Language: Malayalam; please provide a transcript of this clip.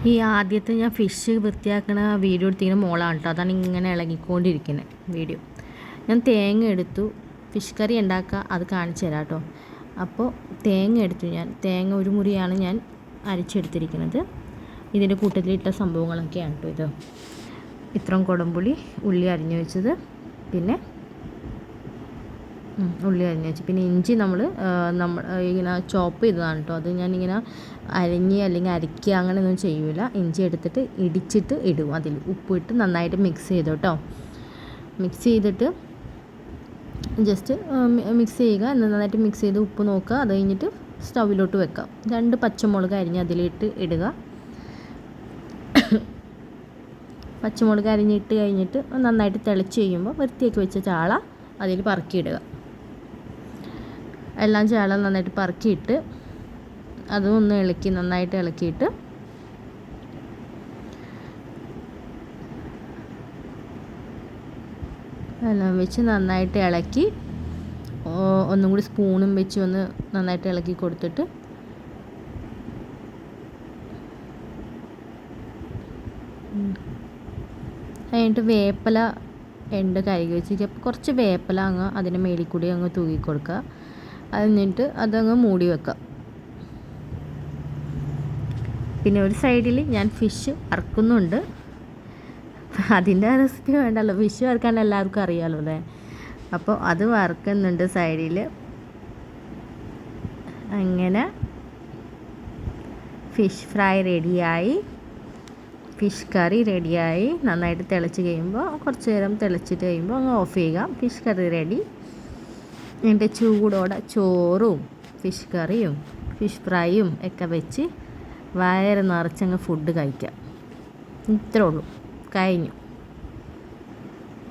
ഈ ആദ്യത്തെ ഞാൻ ഫിഷ് വൃത്തിയാക്കണ വീഡിയോ എടുത്തിങ്ങനെ മോളാണ് കേട്ടോ. അതാണ് ഇങ്ങനെ ഇളകിക്കൊണ്ടിരിക്കുന്നത് വീഡിയോ. ഞാൻ തേങ്ങ എടുത്തു, ഫിഷ് കറി ഉണ്ടാക്കുക, അത് കാണിച്ചു തരാം കേട്ടോ. അപ്പോൾ തേങ്ങ എടുത്തു. തേങ്ങ ഒരു മുറിയാണ് ഞാൻ അരച്ചെടുത്തിരിക്കുന്നത്. ഇതിൻ്റെ കൂട്ടത്തിലിട്ട സംഭവങ്ങളൊക്കെയാണ് കേട്ടോ ഇത്. ഇത്രയും കുടംപുളി, ഉള്ളി അരിഞ്ഞു വെച്ചത്, പിന്നെ ഉള്ളി അരിഞ്ഞ് വെച്ച്, പിന്നെ ഇഞ്ചി നമ്മൾ ഇങ്ങനെ ചോപ്പ് ചെയ്തതാണ് കേട്ടോ. അത് ഞാനിങ്ങനെ അരിഞ്ഞ് അല്ലെങ്കിൽ അരയ്ക്കുക അങ്ങനെയൊന്നും ചെയ്യൂല. ഇഞ്ചി എടുത്തിട്ട് ഇടിച്ചിട്ട് ഇടും. അതിൽ ഉപ്പിട്ട് നന്നായിട്ട് മിക്സ് ചെയ്തു കേട്ടോ. മിക്സ് ചെയ്തിട്ട് ജസ്റ്റ് മിക്സ് ചെയ്യുക. നന്നായിട്ട് മിക്സ് ചെയ്ത് ഉപ്പ് നോക്കുക. അത് കഴിഞ്ഞിട്ട് സ്റ്റൗവിലോട്ട് വെക്കാം. 2 പച്ചമുളക് അരിഞ്ഞ് അതിലിട്ട് ഇടുക. പച്ചമുളക് അരിഞ്ഞിട്ട് കഴിഞ്ഞിട്ട് നന്നായിട്ട് തിളച്ച് കഴിയുമ്പോൾ വൃത്തിയാക്കി വെച്ച ചാള അതിൽ പറക്കിയിടുക. എല്ലാം ചാള നന്നായിട്ട് പറക്കിയിട്ട് അതും ഒന്ന് നന്നായിട്ട് ഇളക്കിയിട്ട് എല്ലാം വെച്ച് നന്നായിട്ട് ഇളക്കി ഒന്നും കൂടി സ്പൂണും വെച്ച് ഒന്ന് നന്നായിട്ട് ഇളക്കി കൊടുത്തിട്ട് കഴിഞ്ഞിട്ട് വേപ്പില കഴുകി വെച്ചിട്ട് കുറച്ച് വേപ്പില അങ്ങ് അതിൻ്റെ മേളിൽ കൂടി അങ്ങ് തൂക്കി കൊടുക്കുക. അത് കഴിഞ്ഞിട്ട് അതങ്ങ് മൂടി വെക്കുക. പിന്നെ ഒരു സൈഡിൽ ഞാൻ ഫിഷ് വറുക്കുന്നുണ്ട്. അതിൻ്റെ റെസിപ്പി വേണ്ടല്ലോ, ഫിഷ് വറുക്കാൻ എല്ലാവർക്കും അറിയാമല്ലോ അല്ലേ. അപ്പോൾ അത് വറുക്കുന്നുണ്ട് സൈഡിൽ. അങ്ങനെ ഫിഷ് ഫ്രൈ റെഡിയായി, ഫിഷ് കറി റെഡിയായി. നന്നായിട്ട് തിളച്ച് കഴിയുമ്പോൾ കുറച്ച് നേരം തിളച്ചിട്ട് കഴിയുമ്പോൾ അങ്ങ് ഓഫ് ചെയ്യുക. Fish curry ready. എൻ്റെ ചൂടോടെ ചോറും ഫിഷ് കറിയും ഫിഷ് ഫ്രൈയും ഒക്കെ വെച്ച് വയറ് നിറച്ചങ്ങ് ഫുഡ് കഴിക്കാം. ഇത്രേ ഉള്ളൂ, കഴിഞ്ഞു.